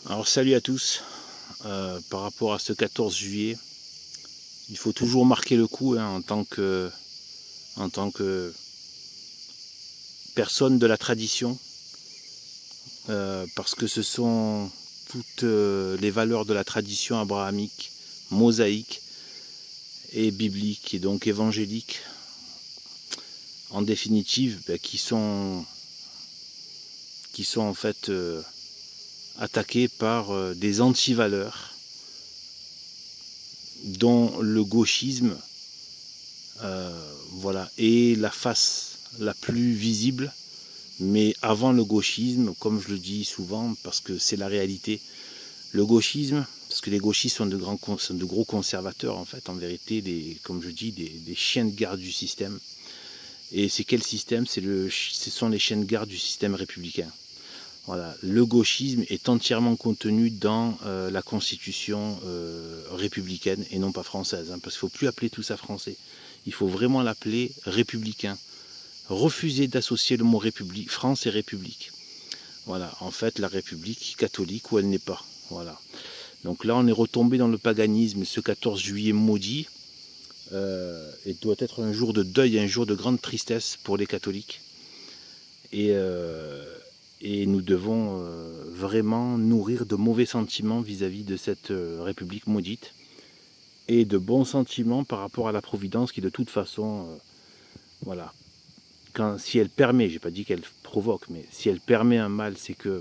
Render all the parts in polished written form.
Alors salut à tous. Par rapport à ce 14 juillet, il faut toujours marquer le coup en tant que personne de la tradition, parce que ce sont toutes les valeurs de la tradition abrahamique, mosaïque et biblique et donc évangélique, en définitive, qui sont en fait attaqués par des antivaleurs dont le gauchisme est la face la plus visible. Mais avant le gauchisme, comme je le dis souvent, parce que c'est la réalité, le gauchisme, parce que les gauchistes sont de gros conservateurs en fait, en vérité, comme je dis, des chiens de garde du système. Et c'est quel système? Ce sont les chiens de garde du système républicain. Voilà, le gauchisme est entièrement contenu dans la constitution républicaine et non pas française, parce qu'il ne faut plus appeler tout ça français. Il faut vraiment l'appeler républicain. Refuser d'associer le mot République, France et République. Voilà, en fait, la République catholique où elle n'est pas. Voilà. Donc là, on est retombé dans le paganisme, ce 14 juillet maudit. Il doit être un jour de deuil, un jour de grande tristesse pour les catholiques. Et nous devons vraiment nourrir de mauvais sentiments vis-à-vis de cette République maudite. Et de bons sentiments par rapport à la Providence qui, de toute façon, voilà. Si elle permet, j'ai pas dit qu'elle provoque, mais si elle permet un mal, c'est que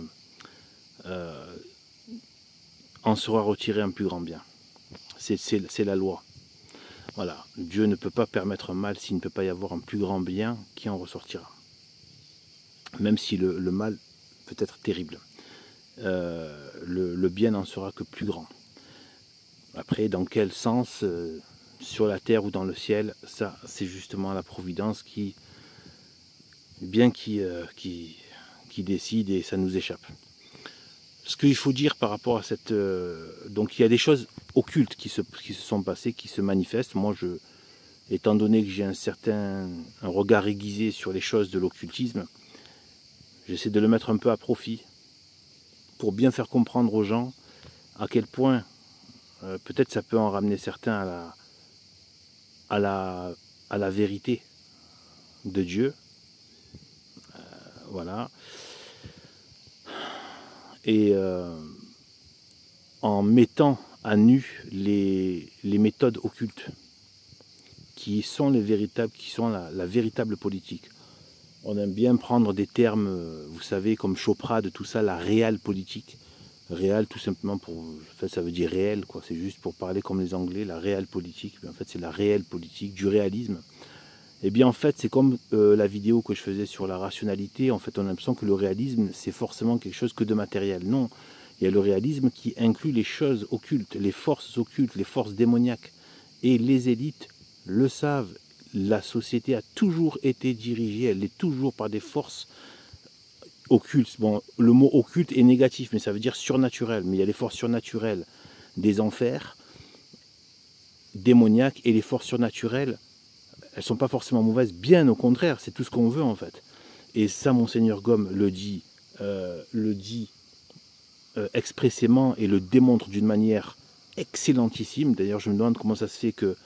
en sera retiré un plus grand bien. C'est la loi. Voilà. Dieu ne peut pas permettre un mal s'il ne peut pas y avoir un plus grand bien qui en ressortira. Même si le mal peut être terrible. Le bien n'en sera que plus grand. Après, dans quel sens, sur la terre ou dans le ciel, ça, c'est justement la Providence qui décide et ça nous échappe. Ce qu'il faut dire par rapport à cette... donc il y a des choses occultes qui se sont passées, qui se manifestent. Moi, étant donné que j'ai un regard aiguisé sur les choses de l'occultisme, j'essaie de le mettre un peu à profit pour bien faire comprendre aux gens à quel point peut-être ça peut en ramener certains à la vérité de Dieu. Voilà. Et en mettant à nu les méthodes occultes qui sont la véritable politique. On aime bien prendre des termes, vous savez, comme Choprade, tout ça, la réelle politique. Réel, tout simplement, ça veut dire réel, quoi. C'est juste pour parler comme les Anglais, la réelle politique. Mais en fait, c'est la réelle politique, du réalisme. Et bien, en fait, c'est comme la vidéo que je faisais sur la rationalité. En fait, on a l'impression que le réalisme, c'est forcément quelque chose que de matériel. Non, il y a le réalisme qui inclut les choses occultes, les forces occultes, les forces démoniaques. Et les élites le savent. La société a toujours été dirigée, elle est toujours par des forces occultes. Bon, le mot occulte est négatif, mais ça veut dire surnaturel. Mais il y a les forces surnaturelles des enfers, démoniaques, et les forces surnaturelles, elles ne sont pas forcément mauvaises, bien au contraire, c'est tout ce qu'on veut en fait. Et ça, Monseigneur Gaume le dit expressément et le démontre d'une manière excellentissime. D'ailleurs, je me demande comment ça se fait que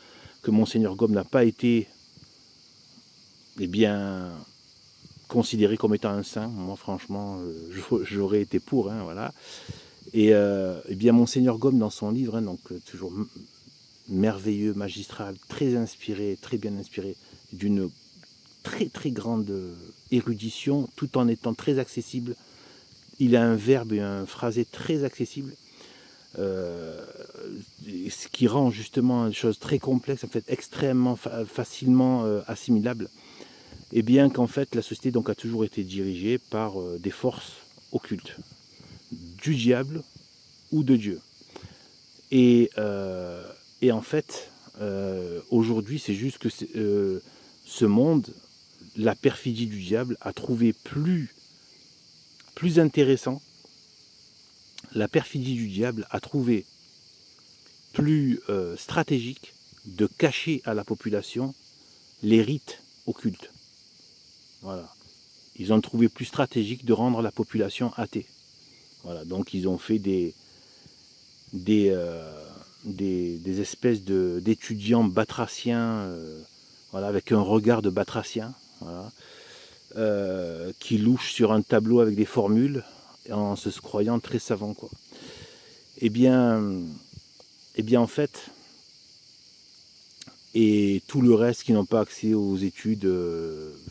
Monseigneur Gaume n'a pas été considéré comme étant un saint. Moi, franchement, j'aurais été pour, voilà. Et bien, Monseigneur Gaume, dans son livre, donc toujours merveilleux, magistral, très inspiré, très bien inspiré, d'une très très grande érudition, tout en étant très accessible. Il a un verbe et un phrasé très accessible, ce qui rend justement une chose très complexe, en fait, extrêmement facilement assimilable. Et bien qu'en fait la société donc a toujours été dirigée par des forces occultes, du diable ou de Dieu. Et en fait, aujourd'hui, c'est juste que ce monde, la perfidie du diable, a trouvé plus intéressant. La perfidie du diable a trouvé plus stratégique de cacher à la population les rites occultes. Voilà. Ils ont trouvé plus stratégique de rendre la population athée. Voilà, donc ils ont fait des espèces d'étudiants batraciens, voilà, avec un regard de batracien, voilà, qui louchent sur un tableau avec des formules en se croyant très savants, quoi. Eh bien en fait, et tout le reste qui n'ont pas accès aux études,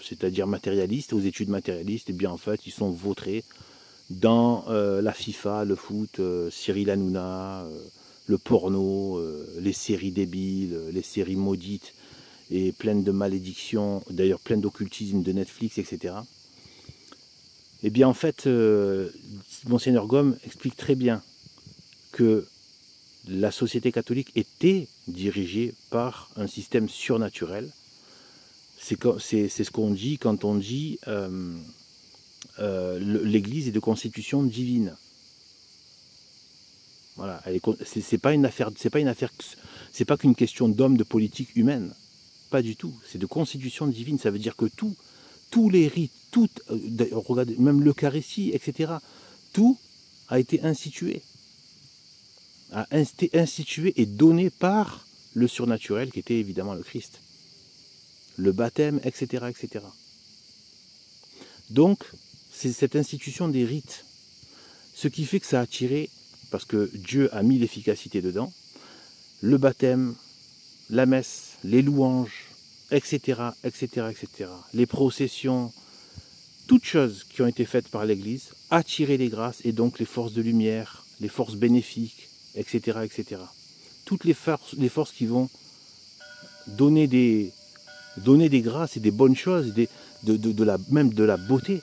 c'est-à-dire matérialistes, aux études matérialistes, eh bien en fait, ils sont vautrés dans la FIFA, le foot, Cyril Hanouna, le porno, les séries débiles, les séries maudites et pleines de malédictions, d'ailleurs pleines d'occultisme de Netflix, etc. Eh bien en fait, Monseigneur Gaume explique très bien que la société catholique était dirigée par un système surnaturel. C'est ce qu'on dit quand on dit l'Église est de constitution divine. Voilà, c'est pas une affaire, c'est pas qu'une question d'homme, de politique humaine, pas du tout. C'est de constitution divine. Ça veut dire que tous les rites, regardez, même l'Eucharistie, etc. Tout a été institué, et donné par le surnaturel qui était évidemment le Christ. Le baptême, etc., etc. Donc, c'est cette institution des rites, ce qui fait que ça a attiré, parce que Dieu a mis l'efficacité dedans, le baptême, la messe, les louanges, etc., etc., etc., les processions, toutes choses qui ont été faites par l'Église, attirer les grâces et donc les forces de lumière, les forces bénéfiques, etc., etc. Toutes les forces qui vont donner des grâces et des bonnes choses, même de la beauté,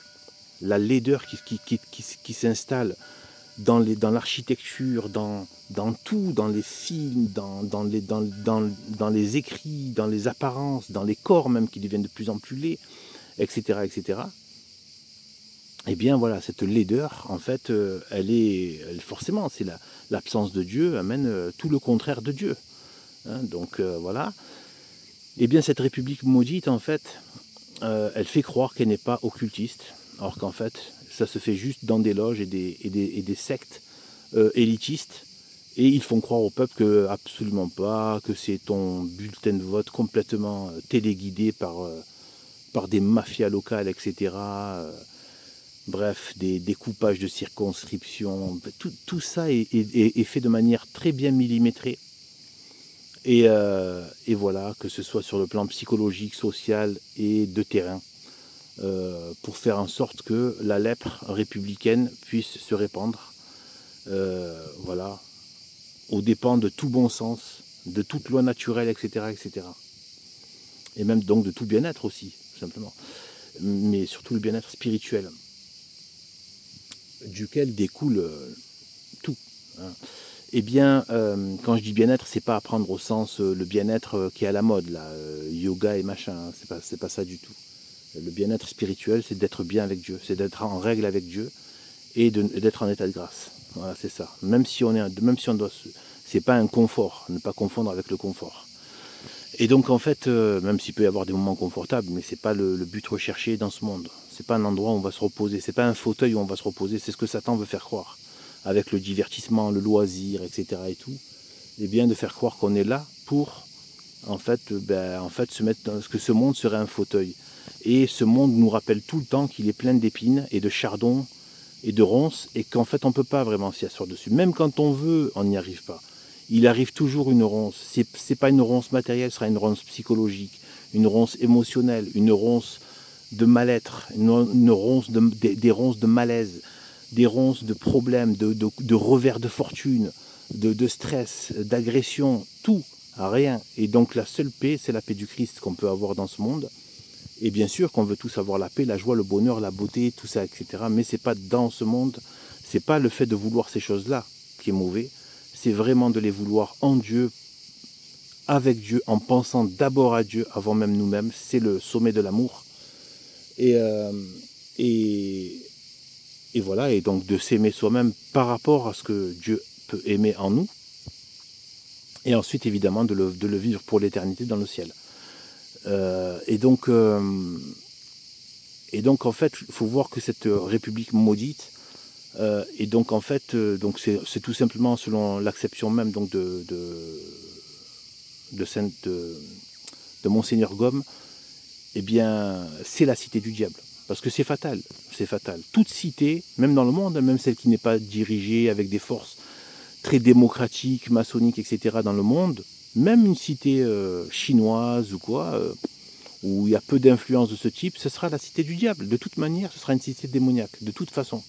la laideur qui s'installe dans l'architecture, dans tout, dans les films, dans les écrits, dans les apparences, dans les corps même qui deviennent de plus en plus laids, etc., etc. Eh bien voilà, cette laideur, en fait, forcément, c'est l'absence de Dieu amène tout le contraire de Dieu. Hein, donc voilà. Eh bien cette République maudite, en fait, elle fait croire qu'elle n'est pas occultiste, alors qu'en fait, ça se fait juste dans des loges et des sectes élitistes, et ils font croire au peuple que absolument pas, que c'est ton bulletin de vote complètement téléguidé par des mafias locales, etc. Bref, des découpages de circonscriptions, tout ça est fait de manière très bien millimétrée. Et voilà, que ce soit sur le plan psychologique, social et de terrain, pour faire en sorte que la lèpre républicaine puisse se répandre, voilà, aux dépens de tout bon sens, de toute loi naturelle, etc., etc. Et même donc de tout bien-être aussi, tout simplement. Mais surtout le bien-être spirituel, duquel découle tout. Hein. Eh bien, quand je dis bien-être, c'est pas à prendre au sens le bien-être qui est à la mode, là, yoga et machin, hein, c'est pas ça du tout. Le bien-être spirituel, c'est d'être bien avec Dieu, c'est d'être en règle avec Dieu et d'être en état de grâce. Voilà, c'est ça. Même si on doit, c'est pas un confort, ne pas confondre avec le confort. Et donc en fait, même s'il peut y avoir des moments confortables, mais c'est pas le but recherché dans ce monde. C'est pas un endroit où on va se reposer, c'est pas un fauteuil où on va se reposer, c'est ce que Satan veut faire croire. Avec le divertissement, le loisir, etc. et tout, et bien de faire croire qu'on est là pour en fait se mettre dans ce que ce monde serait un fauteuil. Et ce monde nous rappelle tout le temps qu'il est plein d'épines et de chardons et de ronces, et qu'en fait on ne peut pas vraiment s'y asseoir dessus. Même quand on veut, on n'y arrive pas. Il arrive toujours une ronce. C'est pas une ronce matérielle, ce sera une ronce psychologique, une ronce émotionnelle, une ronce de mal-être, une ronce des ronces de malaise, des ronces de problèmes, de revers de fortune, de stress, d'agression, tout, à rien. Et donc la seule paix, c'est la paix du Christ qu'on peut avoir dans ce monde. Et bien sûr qu'on veut tous avoir la paix, la joie, le bonheur, la beauté, tout ça, etc. Mais c'est pas dans ce monde, c'est pas le fait de vouloir ces choses-là qui est mauvais, c'est vraiment de les vouloir en Dieu, avec Dieu, en pensant d'abord à Dieu avant même nous-mêmes. C'est le sommet de l'amour. Et voilà, et donc de s'aimer soi-même par rapport à ce que Dieu peut aimer en nous. Et ensuite, évidemment, de le vivre pour l'éternité dans le ciel. Et donc, en fait, il faut voir que cette République maudite, Et donc en fait, donc c'est tout simplement selon l'acception même donc de Monseigneur Gaume, eh bien c'est la cité du diable. Parce que c'est fatal, c'est fatal. Toute cité, même dans le monde, même celle qui n'est pas dirigée avec des forces très démocratiques, maçonniques, etc. dans le monde, même une cité chinoise ou quoi, où il y a peu d'influence de ce type, ce sera la cité du diable. De toute manière, ce sera une cité démoniaque, de toute façon.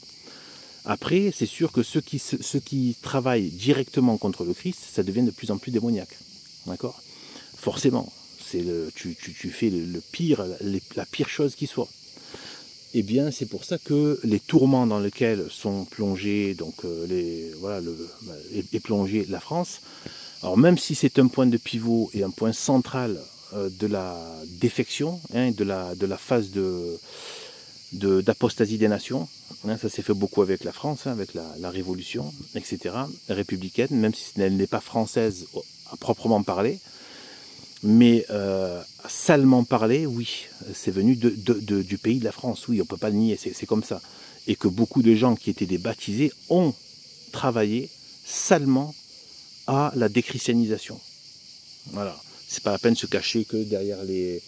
Après, c'est sûr que ceux qui travaillent directement contre le Christ, ça devient de plus en plus démoniaque. D'accord? Forcément. Tu fais le pire, la pire chose qui soit. Eh bien, c'est pour ça que les tourments dans lesquels sont plongés, donc est plongée la France. Alors même si c'est un point de pivot et un point central de la défection, hein, de la phase d'apostasie des nations, hein, ça s'est fait beaucoup avec la France, hein, avec la Révolution, etc., républicaine, même si elle n'est pas française à proprement parler. Mais salement parlé, oui, c'est venu du pays de la France, oui, on ne peut pas le nier, c'est comme ça. Et que beaucoup de gens qui étaient des baptisés ont travaillé salement à la déchristianisation. Voilà, c'est pas la peine de se cacher que derrière les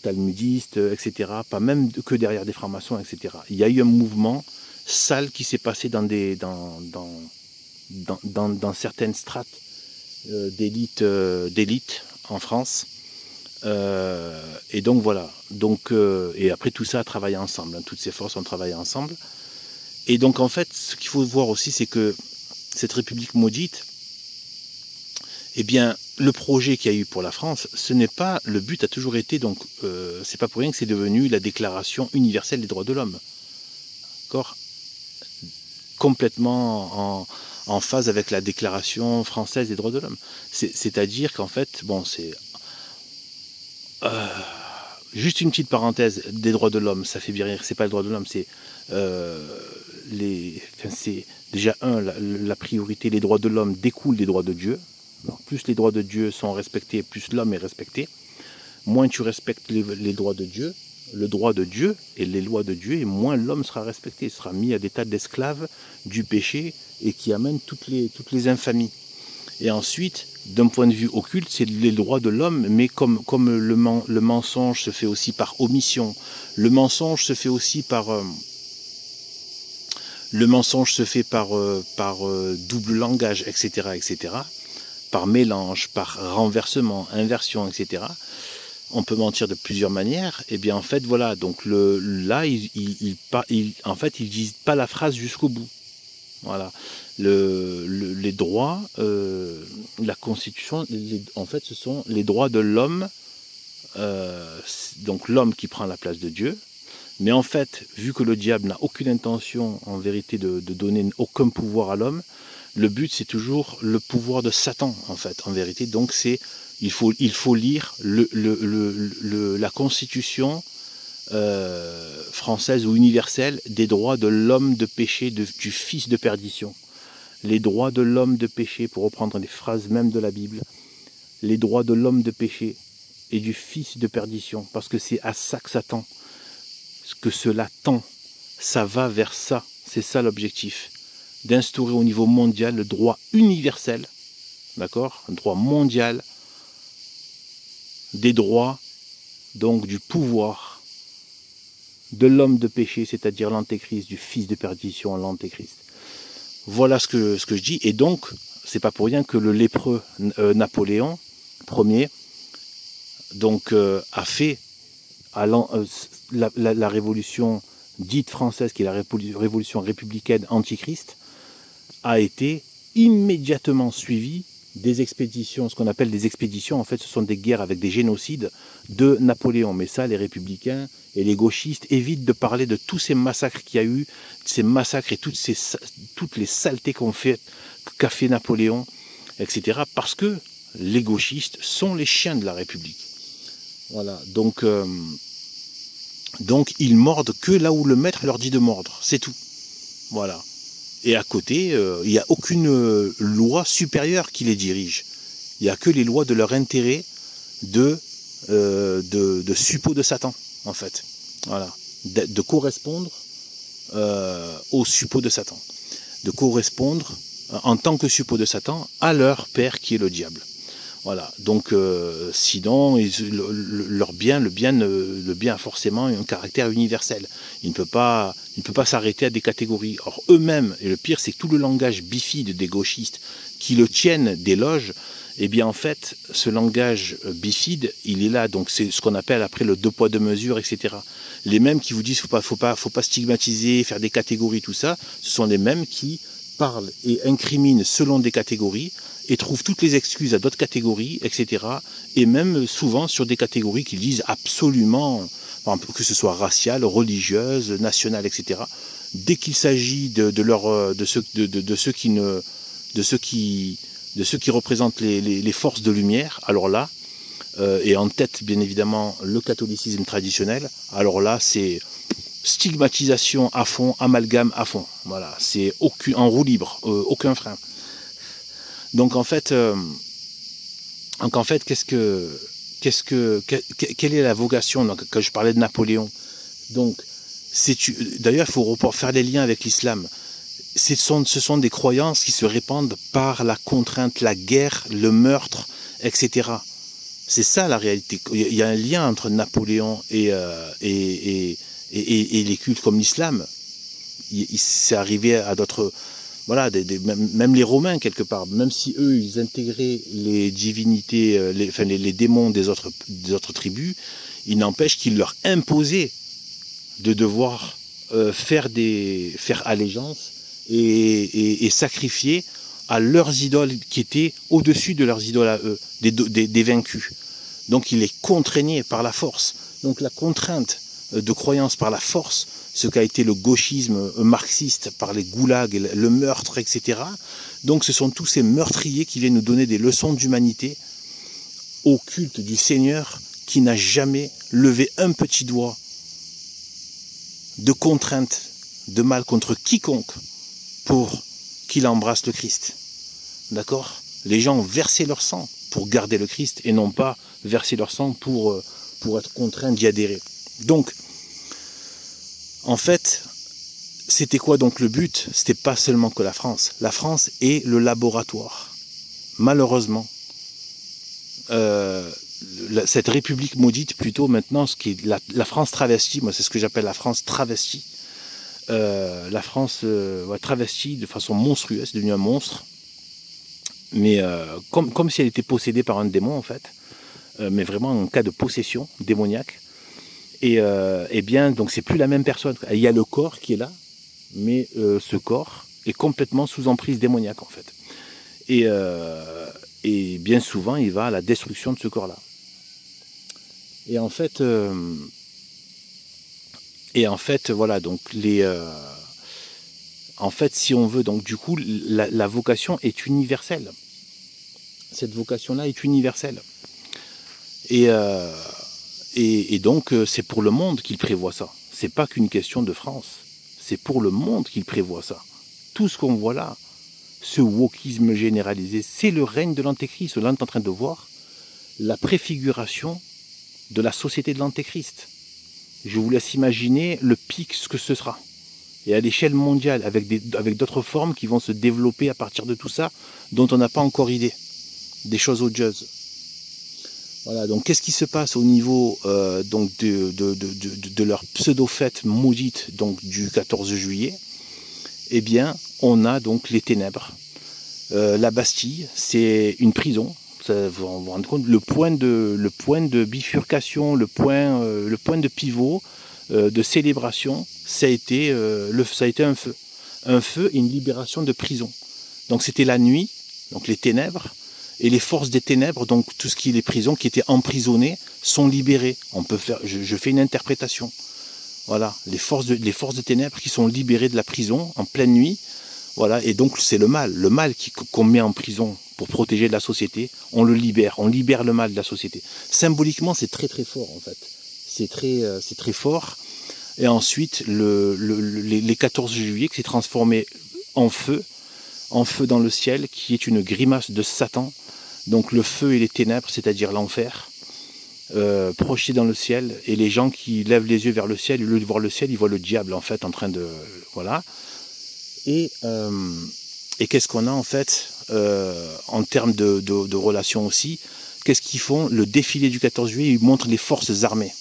talmudistes, etc., pas même que derrière des francs-maçons, etc. Il y a eu un mouvement sale qui s'est passé dans certaines strates d'élite en France. Et donc voilà. Donc, et après tout ça a travaillé ensemble. Hein, toutes ces forces ont travaillé ensemble. Et donc en fait, ce qu'il faut voir aussi, c'est que cette République maudite, eh bien, le projet qu'il y a eu pour la France, ce n'est pas, le but a toujours été, donc, c'est pas pour rien que c'est devenu la Déclaration universelle des droits de l'homme. D'accord ? Complètement en phase avec la Déclaration française des droits de l'homme. C'est-à-dire qu'en fait, bon, c'est... juste une petite parenthèse, des droits de l'homme, ça fait bien rire, c'est pas le droit de l'homme, c'est c'est déjà la priorité, les droits de l'homme découlent des droits de Dieu. Alors, plus les droits de Dieu sont respectés, plus l'homme est respecté. Moins tu respectes les droits de Dieu, le droit de Dieu et les lois de Dieu, et moins l'homme sera respecté, il sera mis à des tas d'esclaves du péché et qui amène toutes les infamies. Et ensuite, d'un point de vue occulte, c'est les droits de l'homme, mais comme le mensonge se fait aussi par omission, le mensonge se fait aussi par double langage, etc., etc., par mélange, par renversement, inversion, etc. On peut mentir de plusieurs manières. Et bien en fait, voilà, donc là, en fait, ils disent pas la phrase jusqu'au bout. Voilà. Les droits, la Constitution, en fait, ce sont les droits de l'homme, donc l'homme qui prend la place de Dieu. Mais en fait, vu que le diable n'a aucune intention, en vérité, de donner aucun pouvoir à l'homme, le but, c'est toujours le pouvoir de Satan, en fait, en vérité. Donc, il faut lire la Constitution française ou universelle des droits de l'homme de péché, du fils de perdition. Les droits de l'homme de péché, pour reprendre les phrases même de la Bible, les droits de l'homme de péché et du fils de perdition, parce que c'est à ça que ça tend, que cela tend, ça va vers ça, c'est ça l'objectif, d'instaurer au niveau mondial le droit universel, d'accord, un droit mondial des droits, donc du pouvoir de l'homme de péché, c'est-à-dire l'antéchrist, du fils de perdition, l'antéchrist. Voilà ce que je dis. Et donc, c'est pas pour rien que le lépreux Napoléon Ier donc, a fait la révolution dite française, qui est la révolution républicaine antichrist, a été immédiatement suivie des expéditions, ce qu'on appelle des expéditions. En fait, ce sont des guerres avec des génocides de Napoléon. Mais ça, les républicains et les gauchistes évitent de parler de tous ces massacres qu'il y a eu, ces massacres et toutes les saletés qu'a fait Napoléon, etc. Parce que les gauchistes sont les chiens de la République. Voilà, donc ils mordent que là où le maître leur dit de mordre, c'est tout. Voilà. Et à côté, il n'y a aucune loi supérieure qui les dirige. Il n'y a que les lois de leur intérêt de suppôt de Satan, en fait. Voilà. De correspondre au suppôt de Satan. de correspondre en tant que suppôt de Satan à leur père qui est le diable. Voilà, donc sinon, le bien a forcément un caractère universel. Il ne peut pas s'arrêter à des catégories. Or, eux-mêmes, et le pire, c'est que tout le langage bifide des gauchistes qui le tiennent des loges, eh bien en fait, ce langage bifide, il est là. Donc c'est ce qu'on appelle après le deux poids deux mesures, etc. Les mêmes qui vous disent faut pas stigmatiser, faire des catégories, tout ça, ce sont les mêmes qui parlent et incriminent selon des catégories, et trouvent toutes les excuses à d'autres catégories, etc. Et même souvent sur des catégories qu'ils disent absolument, que ce soit raciale, religieuse, nationale, etc. Dès qu'il s'agit de ceux qui représentent les forces de lumière, alors là, et en tête bien évidemment le catholicisme traditionnel, alors là c'est stigmatisation à fond, amalgame à fond. Voilà, c'est en roue libre, aucun frein. Donc en fait, quelle est la vocation? Donc, quand je parlais de Napoléon, donc d'ailleurs il faut faire les liens avec l'islam. Ce sont des croyances qui se répandent par la contrainte, la guerre, le meurtre, etc. C'est ça la réalité. Il y a un lien entre Napoléon et les cultes comme l'islam. C'est arrivé à d'autres. Voilà, même les Romains, quelque part, même si eux, ils intégraient les divinités, les démons des autres tribus, il n'empêche qu'ils leur imposaient de devoir faire allégeance et sacrifier à leurs idoles qui étaient au-dessus de leurs idoles à eux, des vaincus. Donc ils les contraignaient par la force. Donc la contrainte de croyance par la force, ce qu'a été le gauchisme marxiste par les goulags, le meurtre, etc. Donc ce sont tous ces meurtriers qui viennent nous donner des leçons d'humanité au culte du Seigneur qui n'a jamais levé un petit doigt de contrainte, de mal contre quiconque pour qu'il embrasse le Christ. D'accord? Les gens ont versé leur sang pour garder le Christ et non pas verser leur sang pour être contraints d'y adhérer. Donc, en fait, c'était quoi donc le but? C'était pas seulement que la France. La France est le laboratoire. Malheureusement, cette République maudite, plutôt maintenant, ce qui est la France travestie, moi c'est ce que j'appelle la France travestie. La France travestie de façon monstrueuse, c'est devenu un monstre. Mais comme si elle était possédée par un démon en fait. Mais vraiment en cas de possession démoniaque. Et bien, donc c'est plus la même personne. Il y a le corps qui est là, mais ce corps est complètement sous emprise démoniaque en fait. Et bien souvent, il va à la destruction de ce corps-là. Et en fait, voilà, donc en fait, si on veut, donc du coup, la vocation est universelle. Cette vocation-là est universelle. Et donc, c'est pour le monde qu'il prévoit ça. C'est pas qu'une question de France. C'est pour le monde qu'il prévoit ça. Tout ce qu'on voit là, ce wokisme généralisé, c'est le règne de l'Antéchrist. Là, on est en train de voir la préfiguration de la société de l'Antéchrist. Je vous laisse imaginer le pic, ce que ce sera. Et à l'échelle mondiale, avec d'autres formes qui vont se développer à partir de tout ça, dont on n'a pas encore idée. Des choses odieuses. Voilà, donc qu'est-ce qui se passe au niveau donc de leur pseudo-fête maudite donc, du 14 juillet? Eh bien, on a donc les ténèbres. La Bastille, c'est une prison. Ça, vous vous rendez compte, le point de bifurcation, le point de pivot de célébration, ça a été un feu. Un feu et une libération de prison. Donc c'était la nuit, donc les ténèbres, et les forces des ténèbres, donc tout ce qui est les prisons qui étaient emprisonnées, sont libérées. On peut faire, je fais une interprétation. Voilà, les forces de ténèbres qui sont libérées de la prison en pleine nuit. Voilà, et donc c'est le mal qu'on met en prison pour protéger la société. On le libère, on libère le mal de la société. Symboliquement, c'est très très fort en fait. C'est très fort. Et ensuite, les 14 juillet qui s'est transformé en feu dans le ciel, qui est une grimace de Satan. Donc le feu et les ténèbres, c'est-à-dire l'enfer, projetés dans le ciel, et les gens qui lèvent les yeux vers le ciel, au lieu de voir le ciel, ils voient le diable en fait en train de... Voilà. Et qu'est-ce qu'on a en fait en termes de relations aussi? Qu'est-ce qu'ils font? Le défilé du 14 juillet, ils montrent les forces armées.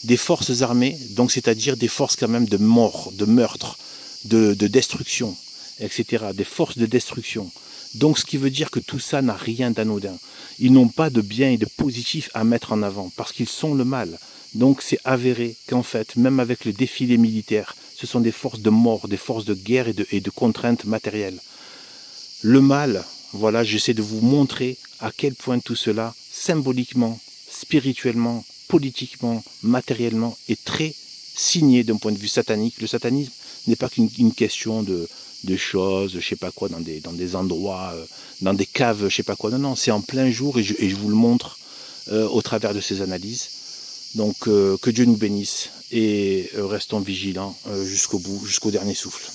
Des forces armées, donc c'est-à-dire des forces quand même de mort, de meurtre, de destruction, etc. Des forces de destruction. Donc ce qui veut dire que tout ça n'a rien d'anodin. Ils n'ont pas de bien et de positif à mettre en avant, parce qu'ils sont le mal. Donc c'est avéré qu'en fait, même avec le défilé militaire, ce sont des forces de mort, des forces de guerre et de contraintes matérielles. Le mal, voilà, j'essaie de vous montrer à quel point tout cela, symboliquement, spirituellement, politiquement, matériellement, est très signé d'un point de vue satanique. Le satanisme n'est pas qu'une question de choses, je sais pas quoi, dans des endroits, dans des caves, je sais pas quoi. Non, non, c'est en plein jour et je vous le montre au travers de ces analyses. Donc que Dieu nous bénisse et restons vigilants jusqu'au bout, jusqu'au dernier souffle.